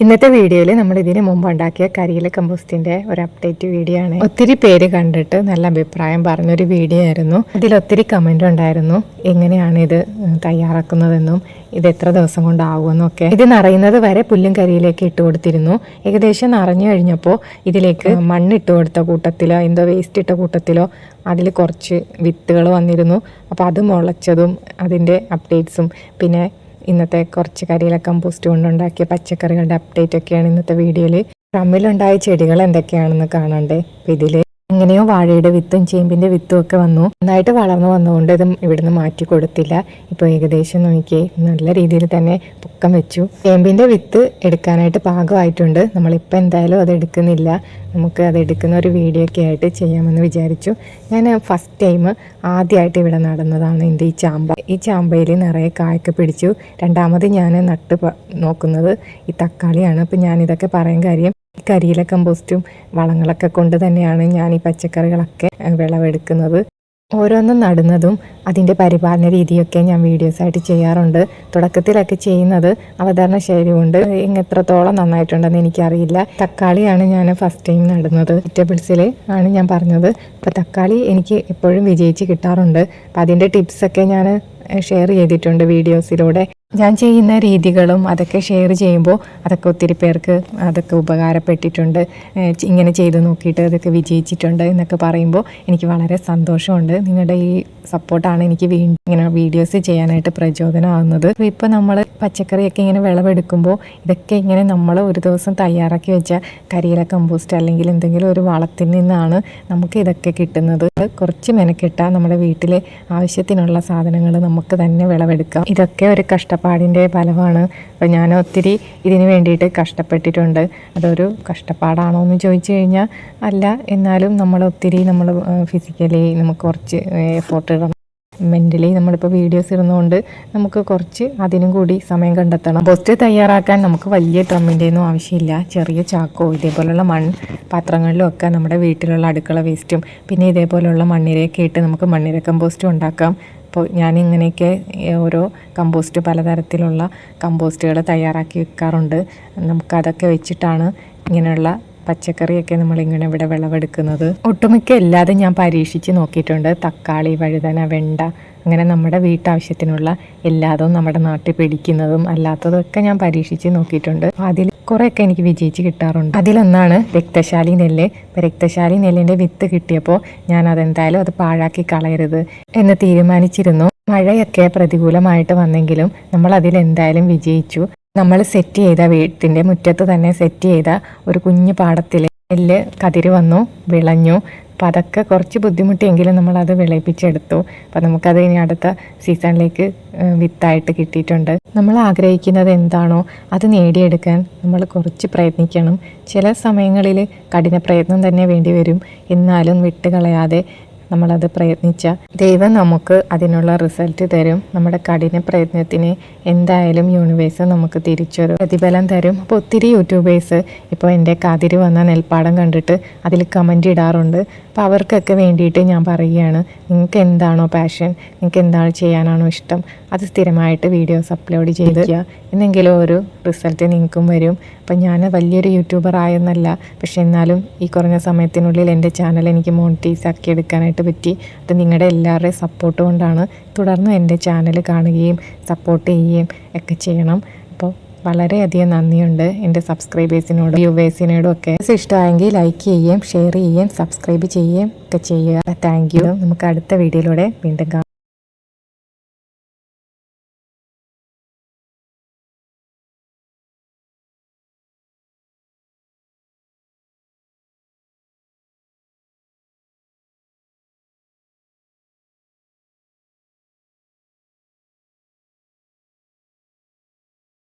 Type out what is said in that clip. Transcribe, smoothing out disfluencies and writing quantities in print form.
ഇന്നത്തെ വീഡിയോയിൽ നമ്മൾ ഇതിന് മുമ്പ് ഉണ്ടാക്കിയ കരിയില കമ്പോസ്റ്റിൻ്റെ ഒരു അപ്ഡേറ്റ് വീഡിയോ ആണ്. ഒത്തിരി പേര് കണ്ടിട്ട് നല്ല അഭിപ്രായം പറഞ്ഞൊരു വീഡിയോ ആയിരുന്നു. ഇതിൽ ഒത്തിരി കമൻറ്റ് ഉണ്ടായിരുന്നു എങ്ങനെയാണ് ഇത് തയ്യാറാക്കുന്നതെന്നും ഇത് എത്ര ദിവസം കൊണ്ടാകുമെന്നും ഒക്കെ. ഇത് നിറയുന്നത് വരെ പുല്ലും കരിയിലേക്ക് ഇട്ട് കൊടുത്തിരുന്നു. ഏകദേശം നിറഞ്ഞു കഴിഞ്ഞപ്പോൾ ഇതിലേക്ക് മണ്ണിട്ട് കൊടുത്ത കൂട്ടത്തിലോ എന്തോ വേസ്റ്റ് ഇട്ട കൂട്ടത്തിലോ അതിൽ കുറച്ച് വിത്തുകൾ വന്നിരുന്നു. അപ്പോൾ അത് മുളച്ചതും അതിൻ്റെ അപ്ഡേറ്റ്സും പിന്നെ ഇന്നത്തെ കുറച്ച് കരിയില കമ്പോസ്റ്റ് കൊണ്ടുണ്ടാക്കിയ പച്ചക്കറികളുടെ അപ്ഡേറ്റ് ഒക്കെയാണ് ഇന്നത്തെ വീഡിയോയിൽ. ഡ്രമ്മിലുണ്ടായ ചെടികൾ എന്തൊക്കെയാണെന്ന് കാണണ്ടേ. അപ്പോൾ ഇതിൽ എങ്ങനെയോ വാഴയുടെ വിത്തും ചേമ്പിൻ്റെ വിത്തും ഒക്കെ വന്നു. നന്നായിട്ട് വളർന്നു വന്നുകൊണ്ട് ഇതും ഇവിടുന്ന് മാറ്റി കൊടുത്തില്ല. ഇപ്പോൾ ഏകദേശം നോക്കിയേ നല്ല രീതിയിൽ തന്നെ പൊക്കം വെച്ചു. ചേമ്പിൻ്റെ വിത്ത് എടുക്കാനായിട്ട് പാകമായിട്ടുണ്ട്. നമ്മളിപ്പോൾ എന്തായാലും അത് എടുക്കുന്നില്ല. നമുക്ക് അത് എടുക്കുന്ന ഒരു വീഡിയോ ഒക്കെ ആയിട്ട് ചെയ്യാമെന്ന് വിചാരിച്ചു. ഞാൻ ഫസ്റ്റ് ടൈം ആദ്യമായിട്ട് ഇവിടെ നടന്നതാണ് എൻ്റെ ഈ ചാമ്പ. ഈ ചാമ്പയിൽ നിറയെ കായൊക്കെ പിടിച്ചു. രണ്ടാമത് ഞാൻ നട്ട് നോക്കുന്നത് ഈ തക്കാളിയാണ്. അപ്പോൾ ഞാനിതൊക്കെ പറയാൻ കാര്യം കരിയില കമ്പോസ്റ്റും വളങ്ങളൊക്കെ കൊണ്ട് തന്നെയാണ് ഞാൻ ഈ പച്ചക്കറികളൊക്കെ വിളവെടുക്കുന്നത്. ഓരോന്നും നടുന്നതും അതിൻ്റെ പരിപാലന രീതിയൊക്കെ ഞാൻ വീഡിയോസായിട്ട് ചെയ്യാറുണ്ട്. തുടക്കത്തിലൊക്കെ ചെയ്യുന്നത് അവതരണ ശൈലി കൊണ്ട് എത്രത്തോളം നന്നായിട്ടുണ്ടെന്ന് എനിക്കറിയില്ല. തക്കാളിയാണ് ഞാൻ ഫസ്റ്റ് ടൈം നടുന്നത്. വെജിറ്റബിൾസിൽ ആണ് ഞാൻ പറഞ്ഞത്. അപ്പോൾ തക്കാളി എനിക്ക് എപ്പോഴും വിജയിച്ച് കിട്ടാറുണ്ട്. അപ്പോൾ അതിൻ്റെ ടിപ്സൊക്കെ ഞാൻ ഷെയർ ചെയ്തിട്ടുണ്ട് വീഡിയോസിലൂടെ. ഞാൻ ചെയ്യുന്ന രീതികളും അതൊക്കെ ഷെയർ ചെയ്യുമ്പോൾ അതൊക്കെ ഒത്തിരി പേർക്ക് അതൊക്കെ ഉപകാരപ്പെട്ടിട്ടുണ്ട്. ഇങ്ങനെ ചെയ്ത് നോക്കിയിട്ട് അതൊക്കെ വിജയിച്ചിട്ടുണ്ട് എന്നൊക്കെ പറയുമ്പോൾ എനിക്ക് വളരെ സന്തോഷമുണ്ട്. നിങ്ങളുടെ ഈ സപ്പോർട്ടാണ് എനിക്ക് വീണ്ടും ഇങ്ങനെ വീഡിയോസ് ചെയ്യാനായിട്ട് പ്രചോദനമാകുന്നത്. ഇപ്പോൾ നമ്മൾ പച്ചക്കറിയൊക്കെ ഇങ്ങനെ വിളവെടുക്കുമ്പോൾ ഇതൊക്കെ ഇങ്ങനെ നമ്മൾ ഒരു ദിവസം തയ്യാറാക്കി വെച്ച കരിയില കമ്പോസ്റ്റ് അല്ലെങ്കിൽ എന്തെങ്കിലും ഒരു വളത്തിൽ നിന്നാണ് നമുക്ക് ഇതൊക്കെ കിട്ടുന്നത്. കുറച്ച് മെനക്കെട്ടാൽ നമ്മുടെ വീട്ടിലെ ആവശ്യത്തിനുള്ള സാധനങ്ങൾ നമുക്ക് തന്നെ വിളവെടുക്കാം. ഇതൊക്കെ ഒരു കഷ്ടപ്പാടിൻ്റെ ഫലമാണ്. അപ്പോൾ ഞാൻ ഒത്തിരി ഇതിന് വേണ്ടിയിട്ട് കഷ്ടപ്പെട്ടിട്ടുണ്ട്. അതൊരു കഷ്ടപ്പാടാണോ എന്ന് ചോദിച്ചു കഴിഞ്ഞാൽ അല്ല. എന്നാലും നമ്മൾ ഫിസിക്കലി നമുക്ക് കുറച്ച് എഫോർട്ട് ഇടണം. മെൻ്റലി നമ്മളിപ്പോൾ വീഡിയോസ് ഇടുന്നതുകൊണ്ട് നമുക്ക് കുറച്ച് അതിനും കൂടി സമയം കണ്ടെത്തണം. പോസ്റ്റ് തയ്യാറാക്കാൻ നമുക്ക് വലിയ ഡ്രമ്മിൻ്റെ ഒന്നും ആവശ്യമില്ല. ചെറിയ ചാക്കോ ഇതേപോലുള്ള പാത്രങ്ങളിലും ഒക്കെ നമ്മുടെ വീട്ടിലുള്ള അടുക്കള വേസ്റ്റും പിന്നെ ഇതേപോലുള്ള മണ്ണിരയൊക്കെ ഇട്ട് നമുക്ക് മണ്ണിര കമ്പോസ്റ്റും ഉണ്ടാക്കാം. അപ്പോൾ ഞാനിങ്ങനെയൊക്കെ ഓരോ കമ്പോസ്റ്റ് പലതരത്തിലുള്ള കമ്പോസ്റ്റുകൾ തയ്യാറാക്കി വെക്കാറുണ്ട്. നമുക്കതൊക്കെ വെച്ചിട്ടാണ് ഇങ്ങനെയുള്ള പച്ചക്കറിയൊക്കെ നമ്മളിങ്ങനെ ഇവിടെ വിളവെടുക്കുന്നത്. ഒട്ടുമിക്ക എല്ലാതും ഞാൻ പരീക്ഷിച്ച് നോക്കിയിട്ടുണ്ട്. തക്കാളി, വഴുതന, വെണ്ട അങ്ങനെ നമ്മുടെ വീട്ടാവശ്യത്തിനുള്ള എല്ലാതും നമ്മുടെ നാട്ടിൽ പിടിക്കുന്നതും അല്ലാത്തതൊക്കെ ഞാൻ പരീക്ഷിച്ച് നോക്കിയിട്ടുണ്ട്. അതിൽ കുറേയൊക്കെ എനിക്ക് വിജയിച്ച് കിട്ടാറുണ്ട്. അതിലൊന്നാണ് രക്തശാലി നെല്ല്. ഇപ്പോൾ രക്തശാലി നെല്ലിൻ്റെ വിത്ത് കിട്ടിയപ്പോൾ ഞാൻ അതെന്തായാലും അത് പാഴാക്കി കളയരുത് എന്ന് തീരുമാനിച്ചിരുന്നു. മഴയൊക്കെ പ്രതികൂലമായിട്ട് വന്നെങ്കിലും നമ്മൾ അതിലെന്തായാലും വിജയിച്ചു. നമ്മൾ സെറ്റ് ചെയ്ത വീട്ടിൻ്റെ മുറ്റത്ത് തന്നെ സെറ്റ് ചെയ്ത ഒരു കുഞ്ഞു പാടത്തിൽ നെല്ല് കതിര് വന്നു, വിളഞ്ഞു. അപ്പം അതൊക്കെ കുറച്ച് ബുദ്ധിമുട്ടിയെങ്കിലും നമ്മളത് വിളയിപ്പിച്ചെടുത്തു. അപ്പം നമുക്കത് ഇനി അടുത്ത സീസണിലേക്ക് വിത്തായിട്ട് കിട്ടിയിട്ടുണ്ട്. നമ്മൾ ആഗ്രഹിക്കുന്നത് എന്താണോ അത് നേടിയെടുക്കാൻ നമ്മൾ കുറച്ച് പ്രയത്നിക്കണം. ചില സമയങ്ങളിൽ കഠിന പ്രയത്നം തന്നെ വേണ്ടി വരും. എന്നാലും വിട്ടുകളയാതെ നമ്മളത് പ്രയത്നിച്ചാൽ ദൈവം നമുക്ക് അതിനുള്ള റിസൾട്ട് തരും. നമ്മുടെ കഠിന പ്രയത്നത്തിന് എന്തായാലും യൂണിവേഴ്സ് നമുക്ക് തിരിച്ചൊരു പ്രതിഫലം തരും. അപ്പോൾ ഒത്തിരി യൂട്യൂബേഴ്സ് ഇപ്പോൾ എൻ്റെ കതിര് വന്ന നെൽപ്പാടം കണ്ടിട്ട് അതിൽ കമൻ്റ് ഇടാറുണ്ട്. അപ്പോൾ അവർക്കൊക്കെ വേണ്ടിയിട്ട് ഞാൻ പറയുകയാണ്, നിങ്ങൾക്ക് എന്താണോ പാഷൻ, നിങ്ങൾക്ക് എന്താണ് ചെയ്യാനാണോ ഇഷ്ടം അത് സ്ഥിരമായിട്ട് വീഡിയോസ് അപ്ലോഡ് ചെയ്ത് എന്നെങ്കിലും ഒരു റിസൾട്ട് നിങ്ങൾക്കും വരും. അപ്പം ഞാൻ വലിയൊരു യൂട്യൂബർ ആയെന്നല്ല, പക്ഷെ എന്നാലും ഈ കുറഞ്ഞ സമയത്തിനുള്ളിൽ എൻ്റെ ചാനൽ എനിക്ക് മോണിറ്റൈസ് ആക്കി എടുക്കാനായിട്ട് പറ്റി. അത് നിങ്ങളുടെ എല്ലാവരുടെയും സപ്പോർട്ട് കൊണ്ടാണ്. തുടർന്ന് എൻ്റെ ചാനൽ കാണുകയും സപ്പോർട്ട് ചെയ്യുകയും ഒക്കെ ചെയ്യണം. അപ്പോൾ വളരെയധികം നന്ദിയുണ്ട് എൻ്റെ സബ്സ്ക്രൈബേഴ്സിനോടും വ്യൂവേഴ്സിനോടും ഒക്കെ. ഇഷ്ടമായെങ്കിൽ ലൈക്ക് ചെയ്യുകയും ഷെയർ ചെയ്യുകയും സബ്സ്ക്രൈബ് ചെയ്യുകയും ഒക്കെ ചെയ്യുക. Thank you. നമുക്ക് അടുത്ത വീഡിയോയിലൂടെ വീണ്ടും കാണാം.